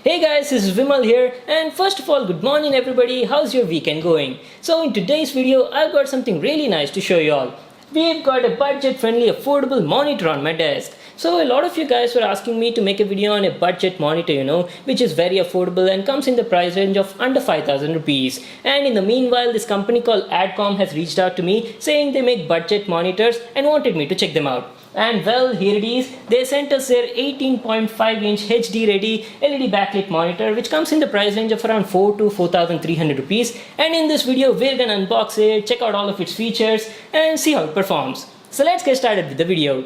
Hey guys, this is Vimal here, and first of all, good morning everybody. How's your weekend going? So in today's video, I've got something really nice to show you all. We've got a budget-friendly, affordable monitor on my desk. So a lot of you guys were asking me to make a video on a budget monitor, which is very affordable and comes in the price range of under 5,000 rupees. And in the meanwhile, this company called Adcom has reached out to me saying they make budget monitors and wanted me to check them out. And well, here it is. They sent us their 18.5-inch HD ready LED backlit monitor, which comes in the price range of around 4 to 4,300 rupees. And in this video, we're gonna unbox it, check out all of its features, and see how it performs. So let's get started with the video.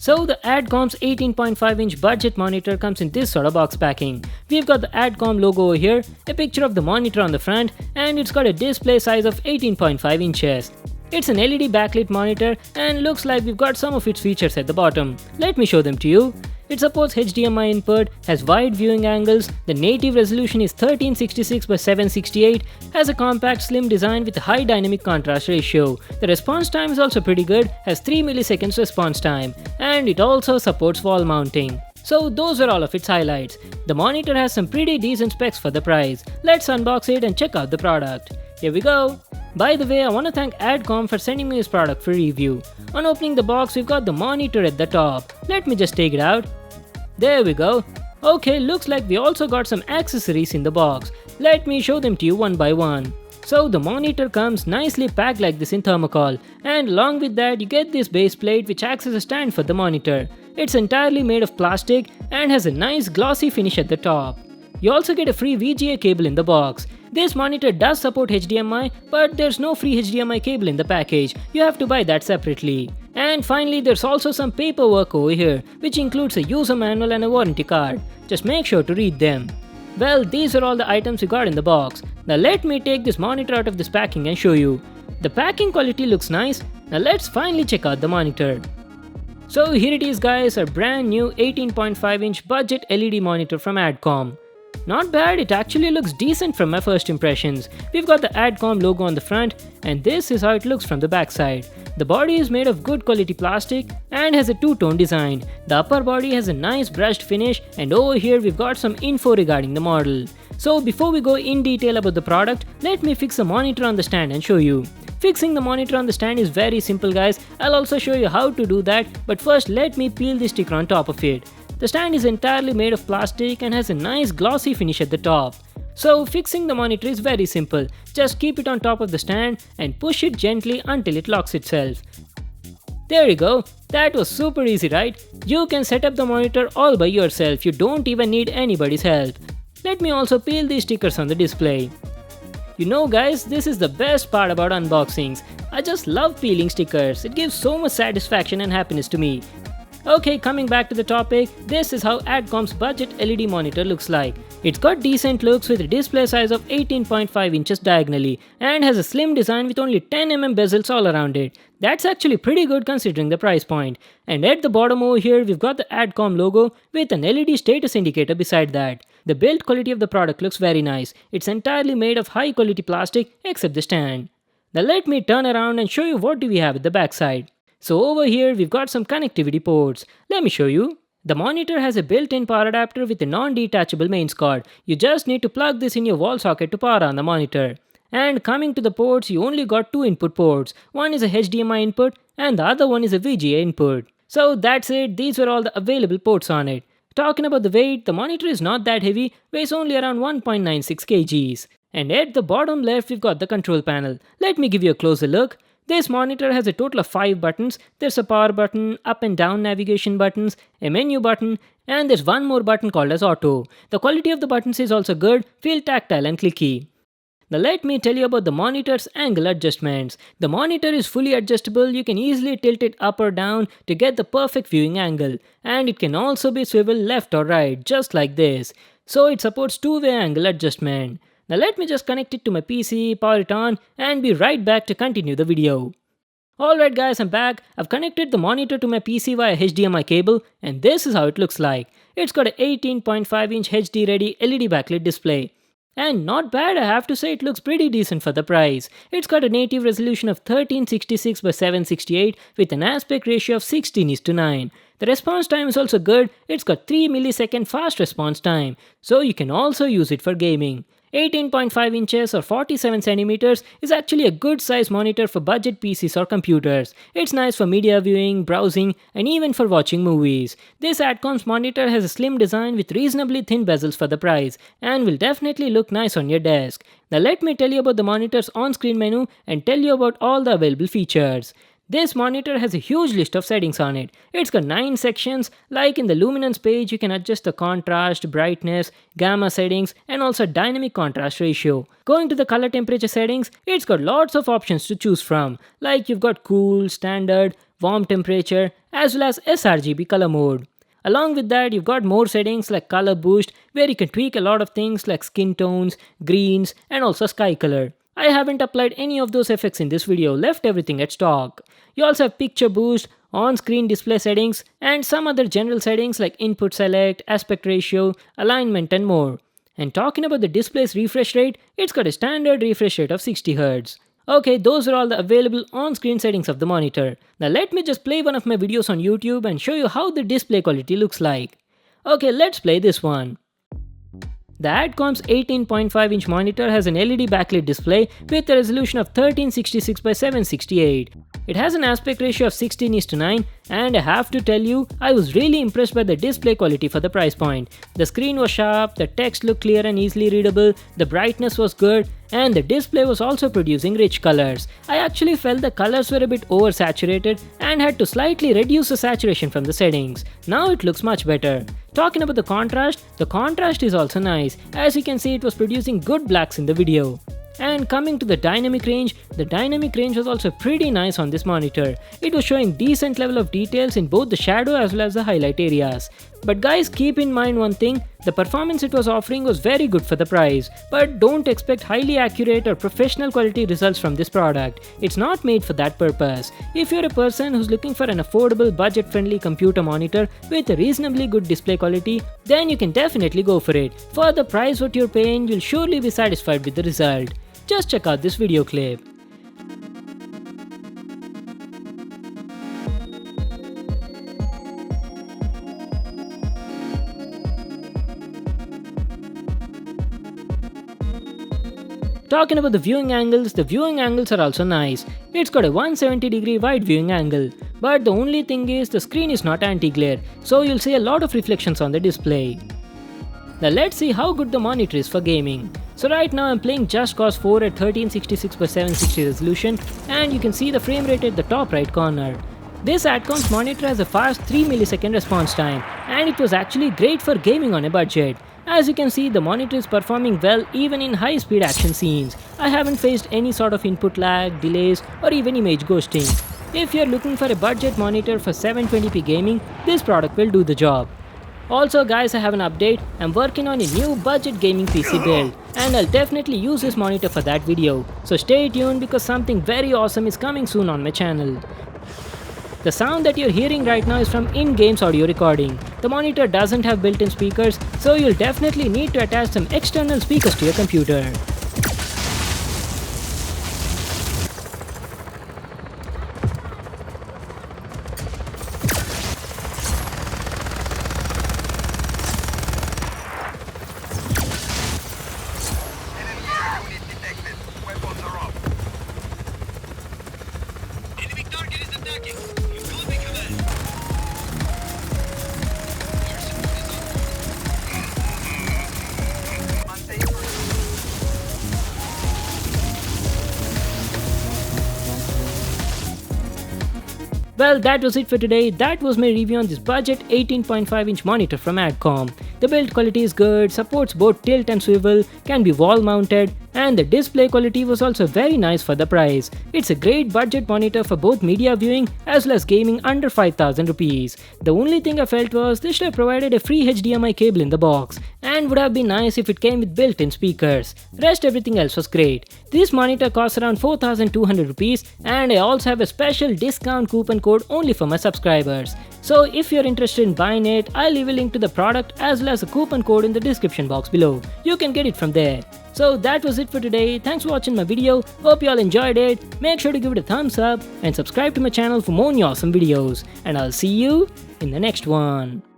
So the Adcom's 18.5-inch budget monitor comes in this sort of box packing. We've got the Adcom logo over here, a picture of the monitor on the front, and it's got a display size of 18.5 inches. It's an LED backlit monitor and looks like we've got some of its features at the bottom. Let me show them to you. It supports HDMI input, has wide viewing angles, the native resolution is 1366 by 768, has a compact slim design with a high dynamic contrast ratio. The response time is also pretty good, has 3 milliseconds response time, and it also supports wall mounting. So those are all of its highlights. The monitor has some pretty decent specs for the price. Let's unbox it and check out the product. Here we go. By the way, I want to thank Adcom for sending me this product for review. On opening the box, we've got the monitor at the top. Let me just take it out. There we go. Okay, looks like we also got some accessories in the box. Let me show them to you one by one. So the monitor comes nicely packed like this in thermocol, and along with that you get this base plate which acts as a stand for the monitor. It's entirely made of plastic and has a nice glossy finish at the top. You also get a free VGA cable in the box. This monitor does support HDMI, but there's no free HDMI cable in the package. You have to buy that separately. And finally, there's also some paperwork over here, which includes a user manual and a warranty card. Just make sure to read them. Well, these are all the items we got in the box. Now let me take this monitor out of this packing and show you. The packing quality looks nice. Now let's finally check out the monitor. So here it is guys, our brand new 18.5-inch budget LED monitor from Adcom. Not bad, it actually looks decent from my first impressions. We've got the Adcom logo on the front, and this is how it looks from the backside. The body is made of good quality plastic and has a two-tone design. The upper body has a nice brushed finish, and over here we've got some info regarding the model. So before we go in detail about the product, let me fix the monitor on the stand and show you. Fixing the monitor on the stand is very simple guys. I'll also show you how to do that, but first let me peel the sticker on top of it. The stand is entirely made of plastic and has a nice glossy finish at the top. So fixing the monitor is very simple. Just keep it on top of the stand and push it gently until it locks itself. There you go. That was super easy, right? You can set up the monitor all by yourself. You don't even need anybody's help. Let me also peel these stickers on the display. You know guys, this is the best part about unboxings. I just love peeling stickers. It gives so much satisfaction and happiness to me. Okay, coming back to the topic, this is how Adcom's budget LED monitor looks like. It's got decent looks with a display size of 18.5 inches diagonally and has a slim design with only 10mm bezels all around it. That's actually pretty good considering the price point. And at the bottom over here, we've got the Adcom logo with an LED status indicator beside that. The build quality of the product looks very nice. It's entirely made of high quality plastic except the stand. Now let me turn around and show you what do we have at the backside. So over here we've got some connectivity ports. Let me show you. The monitor has a built-in power adapter with a non-detachable mains cord. You just need to plug this in your wall socket to power on the monitor. And coming to the ports, you only got two input ports. One is a HDMI input and the other one is a VGA input. So that's it, these were all the available ports on it. Talking about the weight, the monitor is not that heavy, weighs only around 1.96 kgs. And at the bottom left we've got the control panel. Let me give you a closer look. This monitor has a total of 5 buttons. There's a power button, up and down navigation buttons, a menu button, and there's one more button called as auto. The quality of the buttons is also good, feel tactile and clicky. Now let me tell you about the monitor's angle adjustments. The monitor is fully adjustable, you can easily tilt it up or down to get the perfect viewing angle. And it can also be swiveled left or right, just like this. So it supports two-way angle adjustment. Now let me just connect it to my PC, power it on, and be right back to continue the video. Alright guys, I'm back. I've connected the monitor to my PC via HDMI cable, and this is how it looks like. It's got an 18.5-inch HD ready LED backlit display. And not bad, I have to say it looks pretty decent for the price. It's got a native resolution of 1366 by 768 with an aspect ratio of 16:9. The response time is also good, it's got 3 millisecond fast response time, so you can also use it for gaming. 18.5 inches or 47 centimeters is actually a good size monitor for budget PCs or computers. It's nice for media viewing, browsing, and even for watching movies. This Adcom's monitor has a slim design with reasonably thin bezels for the price and will definitely look nice on your desk. Now let me tell you about the monitor's on-screen menu and tell you about all the available features. This monitor has a huge list of settings on it. It's got 9 sections, like in the luminance page you can adjust the contrast, brightness, gamma settings and also dynamic contrast ratio. Going to the color temperature settings, it's got lots of options to choose from, like you've got cool, standard, warm temperature as well as sRGB color mode. Along with that, you've got more settings like color boost where you can tweak a lot of things like skin tones, greens and also sky color. I haven't applied any of those effects in this video, left everything at stock. You also have picture boost, on-screen display settings, and some other general settings like input select, aspect ratio, alignment and more. And talking about the display's refresh rate, it's got a standard refresh rate of 60Hz. Okay, those are all the available on-screen settings of the monitor. Now let me just play one of my videos on YouTube and show you how the display quality looks like. Okay, let's play this one. The Adcom's 18.5-inch monitor has an LED backlit display with a resolution of 1366 by 768. It has an aspect ratio of 16:9 and I have to tell you, I was really impressed by the display quality for the price point. The screen was sharp, the text looked clear and easily readable, the brightness was good, and the display was also producing rich colors. I actually felt the colors were a bit oversaturated and had to slightly reduce the saturation from the settings. Now it looks much better. Talking about the contrast is also nice. As you can see, it was producing good blacks in the video. And coming to the dynamic range was also pretty nice on this monitor. It was showing decent level of details in both the shadow as well as the highlight areas. But guys, keep in mind one thing, the performance it was offering was very good for the price. But don't expect highly accurate or professional quality results from this product. It's not made for that purpose. If you're a person who's looking for an affordable, budget-friendly computer monitor with a reasonably good display quality, then you can definitely go for it. For the price what you're paying, you'll surely be satisfied with the result. Just check out this video clip. Talking about the viewing angles are also nice. It's got a 170-degree wide viewing angle. But the only thing is the screen is not anti-glare, so you'll see a lot of reflections on the display. Now let's see how good the monitor is for gaming. So right now I'm playing Just Cause 4 at 1366 by 760 resolution and you can see the frame rate at the top right corner. This Adcom's monitor has a fast 3 millisecond response time and it was actually great for gaming on a budget. As you can see, the monitor is performing well even in high speed action scenes. I haven't faced any sort of input lag, delays or even image ghosting. If you're looking for a budget monitor for 720p gaming, this product will do the job. Also guys, I have an update. I'm working on a new budget gaming PC build and I'll definitely use this monitor for that video. So stay tuned because something very awesome is coming soon on my channel. The sound that you're hearing right now is from in-games audio recording. The monitor doesn't have built-in speakers, so you'll definitely need to attach some external speakers to your computer. Well, that was it for today. That was my review on this budget 18.5-inch monitor from Adcom. The build quality is good, supports both tilt and swivel, can be wall mounted, and the display quality was also very nice for the price. It's a great budget monitor for both media viewing as well as gaming under 5,000 rupees. The only thing I felt was they should have provided a free HDMI cable in the box and would have been nice if it came with built-in speakers. Rest everything else was great. This monitor costs around 4,200 rupees and I also have a special discount coupon code only for my subscribers. So if you're interested in buying it, I'll leave a link to the product as well as a coupon code in the description box below. You can get it from there. So that was it for today. Thanks for watching my video. Hope you all enjoyed it. Make sure to give it a thumbs up and subscribe to my channel for more awesome videos. And I'll see you in the next one.